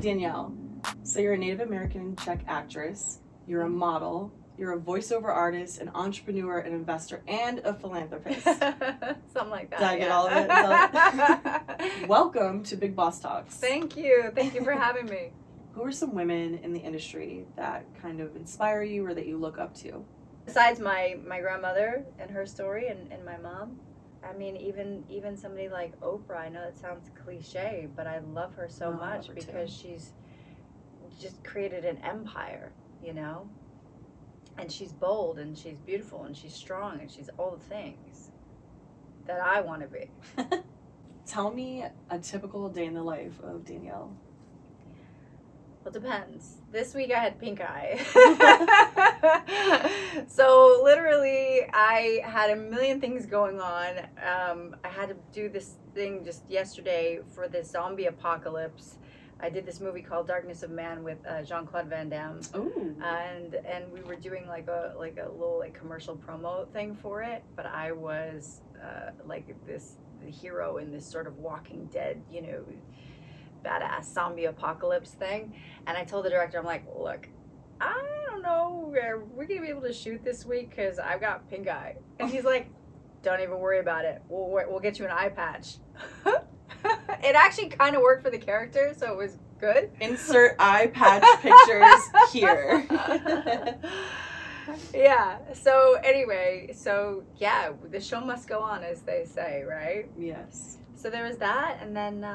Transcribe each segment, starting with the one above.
Danielle, so you're a Native American Czech actress, you're a model, you're a voiceover artist, an entrepreneur, an investor, and a philanthropist. Something like that. Did I get all of it? Welcome to Big Boss Talks. Thank you. Thank you for having me. Who are some women in the industry that kind of inspire you or that you look up to? Besides my grandmother and her story and my mom, I mean, even somebody like Oprah, I know that sounds cliche, but I love her so much because she's just created an empire, you know? And she's bold and she's beautiful and she's strong and she's all the things that I want to be. Tell me a typical day in the life of Danielle. Well, it depends. This week I had pink eye. So literally I had a million things going on. I had to do this thing just yesterday for this zombie apocalypse. I did this movie called Darkness of Man with Jean-Claude Van Damme. Ooh. And we were doing like a little commercial promo thing for it, but I was the hero in this sort of Walking Dead, you know, badass zombie apocalypse thing. And I told the director, I'm like, look, I don't know where we're gonna be able to shoot this week because I've got pink eye. And he's like, don't even worry about it. We'll get you an eye patch. It actually kind of worked for the character, so it was good. Insert eye patch pictures here. Yeah. So anyway, yeah, the show must go on, as they say, right? Yes. So there was that, and then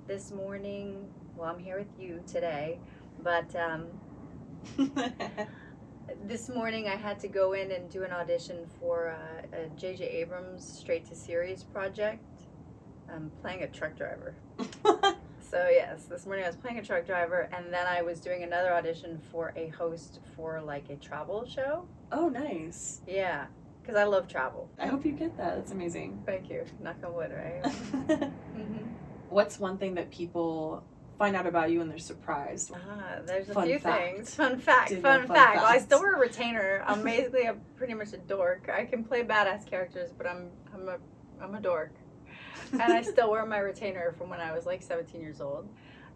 this morning, well, I'm here with you today, but this morning I had to go in and do an audition for a J.J. Abrams straight-to-series project. I'm playing a truck driver. So yes, this morning I was playing a truck driver, and then I was doing another audition for a host for like a travel show. Oh, nice. Yeah, because I love travel. I hope you get that. That's amazing. Thank you. Knock on wood, right? Mm-hmm. What's one thing that people find out about you and they're surprised? There's a Fun few fact. things. Fun fact. Fun Well, I fact. still wear a retainer. I'm basically pretty much a dork. I can play badass characters, but I'm a dork. And I still wear my retainer from when I was like 17 years old.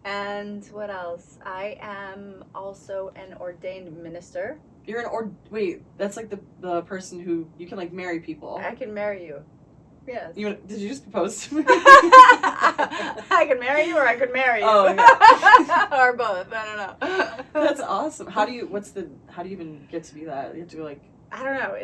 And what else? I am also an ordained minister. You're wait, that's like the person who you can like marry people. I can marry you. Yes. Did you just propose to me? I can marry you or I could marry you. Oh, yeah. Or both. I don't know. That's awesome. How do you even get to be that? You have to go like, I don't know.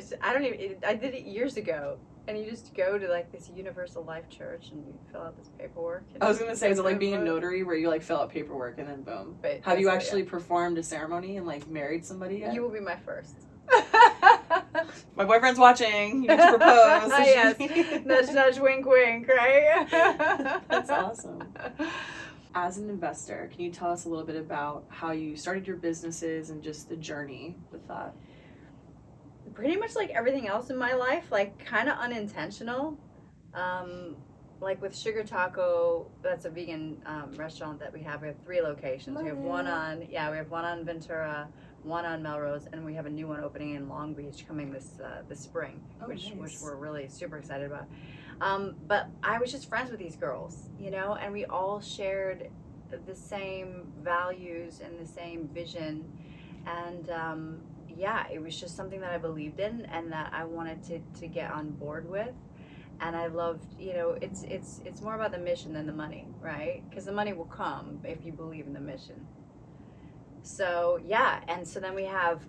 I did it years ago. And you just go to like this Universal Life Church and you fill out this paperwork. I was gonna say, is it like being a notary where you like fill out paperwork and then boom? But have you actually performed a ceremony and like married somebody yet? You will be my first. My boyfriend's watching. You need to propose. Yes. Nudge, nudge, wink, wink, right? That's awesome. As an investor, can you tell us a little bit about how you started your businesses and just the journey with that? Pretty much like everything else in my life, like kind of unintentional. Like with Sugar Taco, that's a vegan restaurant that we have. We have 3 locations. We have one on Ventura, one on Melrose, and we have a new one opening in Long Beach coming this spring, which we're really super excited about. But I was just friends with these girls, you know, and we all shared the same values and the same vision, and yeah, it was just something that I believed in and that I wanted to get on board with. And I loved, you know, it's more about the mission than the money, right? Because the money will come if you believe in the mission. So yeah, and so then we have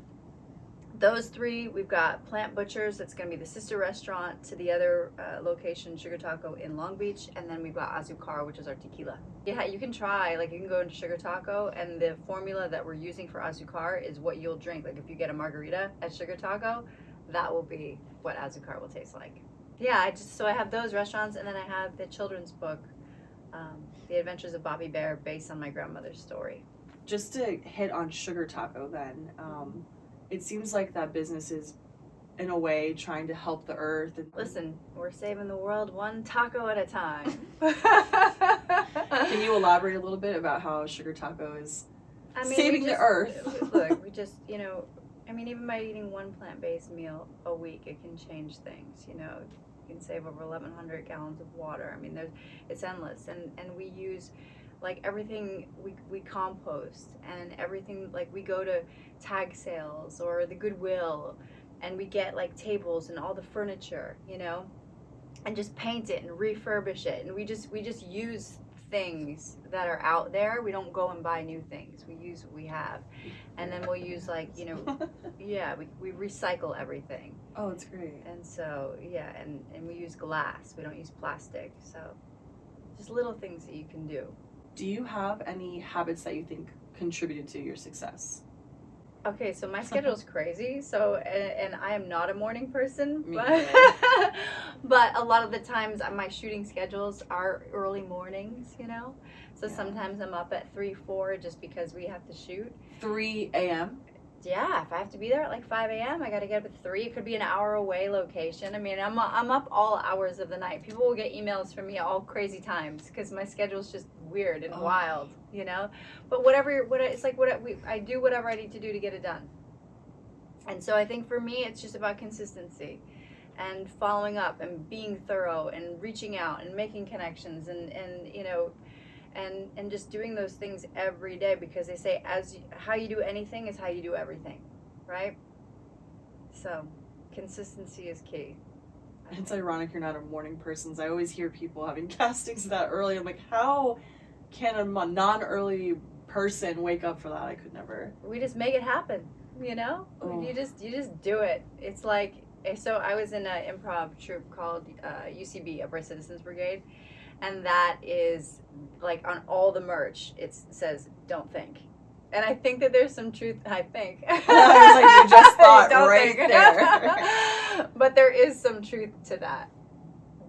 those 3. We've got Plant Butchers, that's going to be the sister restaurant to the other location, Sugar Taco in Long Beach, and then we've got Azucar, which is our tequila. Yeah, you can try, like you can go into Sugar Taco, and the formula that we're using for Azucar is what you'll drink. Like if you get a margarita at Sugar Taco, that will be what Azucar will taste like. Yeah, I have those restaurants, and then I have the children's book, The Adventures of Bobby Bear, based on my grandmother's story. Just to hit on Sugar Taco then, it seems like that business is, in a way, trying to help the earth. Listen, we're saving the world one taco at a time. Can you elaborate a little bit about how Sugar Taco is saving the earth? Look, we just, you know, I mean, even by eating one plant-based meal a week, it can change things, you know. You can save over 1,100 gallons of water. I mean, it's endless. And we use like everything we compost, and everything, like we go to tag sales or the Goodwill, and we get like tables and all the furniture, you know, and just paint it and refurbish it, and we just use things that are out there. We don't go and buy new things. We use what we have, and then we'll use, like, you know, yeah, we recycle everything. Oh, it's great. And so yeah, and we use glass. We don't use plastic. So just little things that you can do. Do you have any habits that you think contributed to your success? Okay, so my schedule's crazy. So and I am not a morning person, Me but neither. but a lot of the times my shooting schedules are early mornings, you know. So Yeah. sometimes I'm up at 3, 4 just because we have to shoot. 3 a.m.? Yeah, if I have to be there at like 5 a.m., I got to get up at 3. It could be an hour away location. I mean, I'm up all hours of the night. People will get emails from me all crazy times because my schedule's just weird and wild, you know. But I do whatever I need to do to get it done. And so I think for me, it's just about consistency and following up and being thorough and reaching out and making connections and you know, and just doing those things every day, because they say how you do anything is how you do everything, right? So consistency is key. It's ironic you're not a morning person. I always hear people having castings that early. I'm like, how can a non-early person wake up for that? I could never. We just make it happen, you know. Oh. You just do it. It's like, so I was in an improv troupe called UCB, Upright Citizens Brigade, and that is like on all the merch it says "Don't think," and I think that there's some truth. I think. I was like, you just thought Don't right think. there. But there is some truth to that.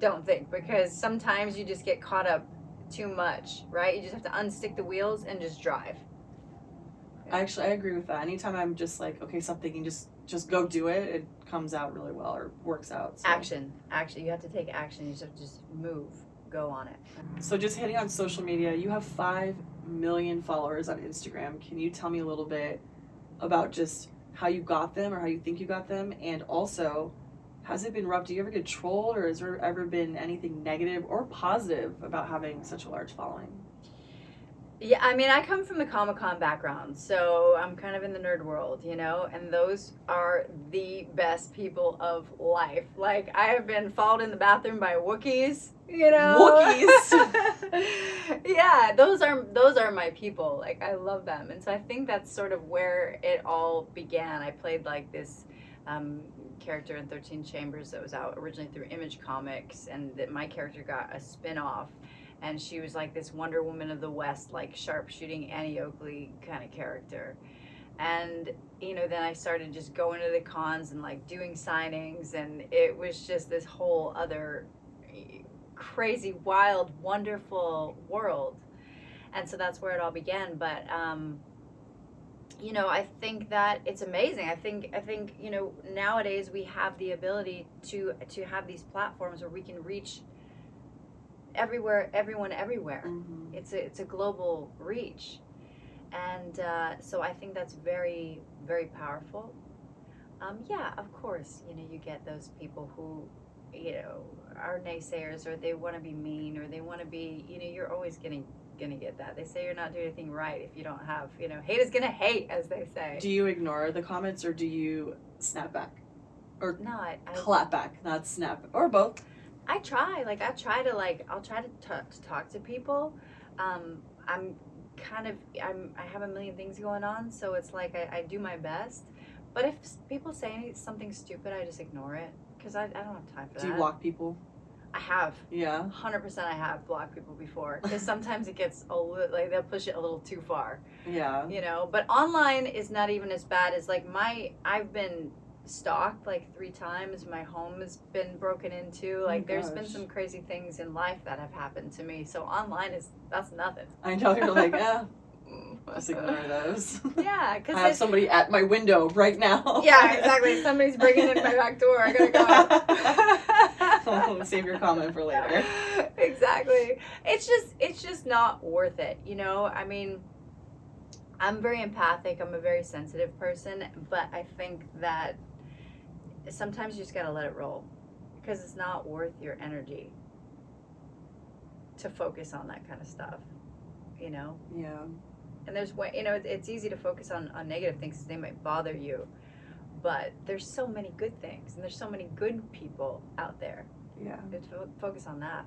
Don't think, because sometimes you just get caught up too much, right? You just have to unstick the wheels and just drive. Actually, I agree with that. Anytime I'm just like, okay, stop thinking, just go do it. It comes out really well or works out. So. Action. You have to take action. You just have to just move. Go on it. So just hitting on social media, you have 5 million followers on Instagram. Can you tell me a little bit about just how you got them or how you think you got them? And also, has it been rough? Do you ever get trolled, or has there ever been anything negative or positive about having such a large following? Yeah, I mean, I come from the Comic-Con background, so I'm kind of in the nerd world, you know, and those are the best people of life. Like, I have been followed in the bathroom by Wookiees, you know. Wookiees! Yeah, those are my people. Like, I love them. And so I think that's sort of where it all began. I played like this character in 13 Chambers that was out originally through Image Comics, and that my character got a spin-off. And she was like this Wonder Woman of the West, like sharpshooting Annie Oakley kind of character. And, you know, then I started just going to the cons and like doing signings, and it was just this whole other crazy, wild, wonderful world. And so that's where it all began. But, you know, I think that it's amazing. I think, you know, nowadays we have the ability to have these platforms where we can reach everyone everywhere. Mm-hmm. It's a global reach, and so I think that's very, very powerful. Yeah, of course, you know, you get those people who, you know, are naysayers, or they want to be mean, or they want to be, you know, you're always gonna get that. They say you're not doing anything right if you don't have, you know, hate is gonna hate, as they say. Do you ignore the comments, or do you snap back? Or No, I clap back, not snap, or both? I try. Like, I'll try to talk to people. I have a million things going on, so it's like I do my best. But if people say something stupid, I just ignore it, because I don't have time for that. Do you block people? I have. Yeah. 100% I have blocked people before, because sometimes it gets a little, like, they'll push it a little too far. Yeah. You know, but online is not even as bad as, like, I've been stalked like 3 times. My home has been broken into. Like, there's been some crazy things in life that have happened to me. So online that's nothing. I know, you're like, just ignore those. Yeah, because I have somebody at my window right now. Yeah, exactly. Somebody's breaking in my back door. I gotta go. Save your comment for later. Exactly. It's just not worth it. You know, I mean, I'm very empathic. I'm a very sensitive person, but I think that sometimes you just gotta let it roll, because it's not worth your energy to focus on that kind of stuff. you know? Yeah. And there's way, it's easy to focus on negative things because they might bother you. But there's so many good things, and there's so many good people out there. Yeah. You have to focus on that.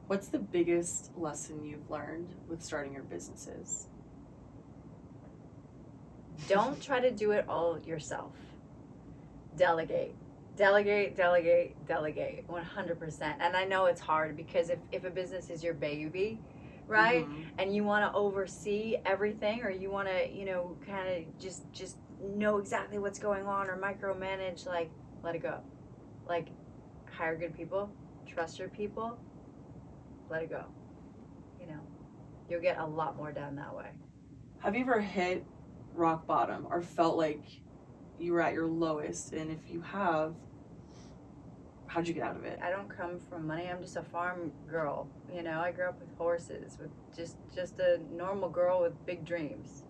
What's the biggest lesson you've learned with starting your businesses? Don't try to do it all yourself. Delegate. Delegate, delegate, delegate. 100%. And I know it's hard because if a business is your baby, right? Mhm. And you want to oversee everything, or you want to, kind of just know exactly what's going on, or micromanage, like, let it go. Like, hire good people, trust your people, let it go. You'll get a lot more done that way. Have you ever hit rock bottom or felt like you were at your lowest? And if you have, how'd you get out of it? I don't come from money. I'm just a farm girl. I grew up with horses, with just a normal girl with big dreams,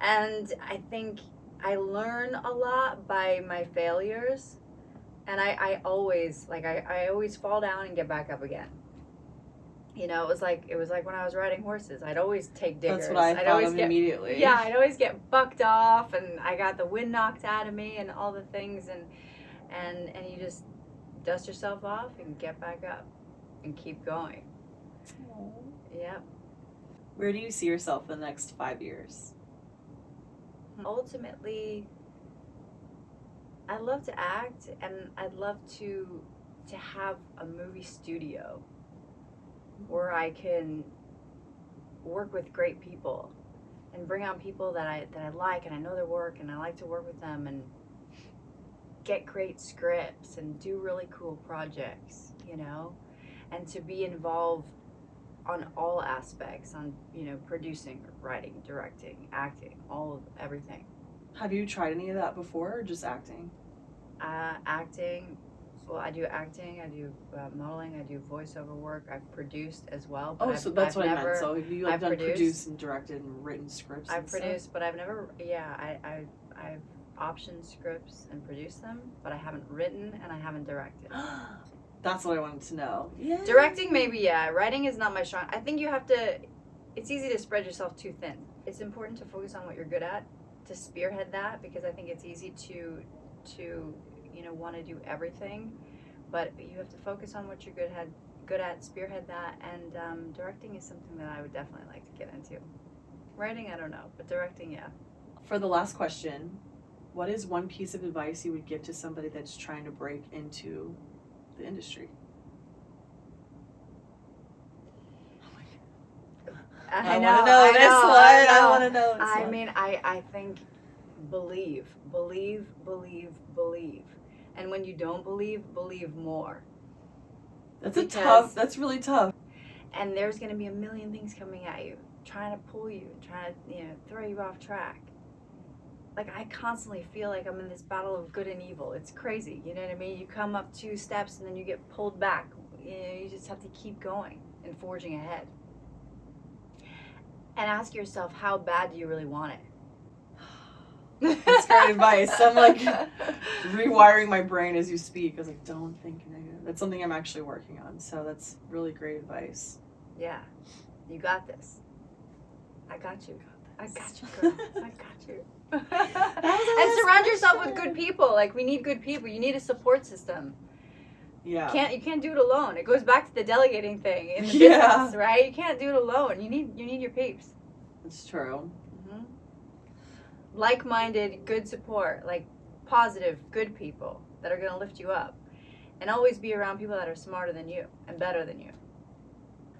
And I think I learn a lot by my failures. And I always, I always fall down and get back up again. It was like when I was riding horses. I'd always take diggers. That's what I thought of immediately. Yeah, I'd always get bucked off, and I got the wind knocked out of me, and all the things, and you just dust yourself off and get back up and keep going. Aww. Yep. Where do you see yourself in the next 5 years? Ultimately, I'd love to act, and I'd love to have a movie studio where I can work with great people and bring on people that I like, and I know their work, and I like to work with them, and get great scripts and do really cool projects, and to be involved on all aspects, on producing, writing, directing, acting, everything. Have you tried any of that before, or just acting? Acting. Well, I do acting, I do modeling, I do voiceover work. I've produced as well. But So that's what I meant. So you have done produced and directed and written scripts. I've produced, but I've never. Yeah, I've optioned scripts and produced them, but I haven't written and I haven't directed. That's what I wanted to know. Yeah. Directing, maybe, yeah. Writing is not my strong. I think you have to. It's easy to spread yourself too thin. It's important to focus on what you're good at, to spearhead that, because I think it's easy to want to do everything, but you have to focus on what you're good at, spearhead that, and directing is something that I would definitely like to get into. Writing, I don't know, but directing, yeah. For the last question, what is one piece of advice you would give to somebody that's trying to break into the industry? I want to know this one. I want to know this one. I mean, I think believe. And when you don't believe more. That's really tough. And there's going to be a million things coming at you, trying to pull you, trying to, throw you off track. Like, I constantly feel like I'm in this battle of good and evil. It's crazy, you know what I mean? You come up 2 steps and then you get pulled back. You just have to keep going and forging ahead. And ask yourself, how bad do you really want it? That's great advice. I'm like rewiring my brain as you speak. I was like, don't think negative. That's something I'm actually working on. So that's really great advice. Yeah. You got this. I got you. I got you, girl. I got you. And surround yourself with good people. Like, we need good people. You need a support system. Yeah. You can't do it alone. It goes back to the delegating thing in the business, right? You can't do it alone. You need your peeps. It's true. Mm-hmm. Like-minded, good support, like positive, good people that are going to lift you up, and always be around people that are smarter than you and better than you.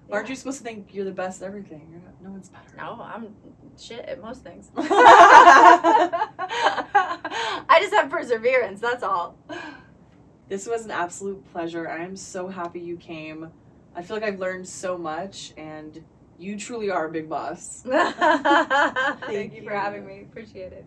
Yeah. Aren't you supposed to think you're the best at everything? No one's better. No, I'm shit at most things. I just have perseverance, that's all. This was an absolute pleasure. I am so happy you came. I feel like I've learned so much, and you truly are a big boss. Thank you for having me. Appreciate it.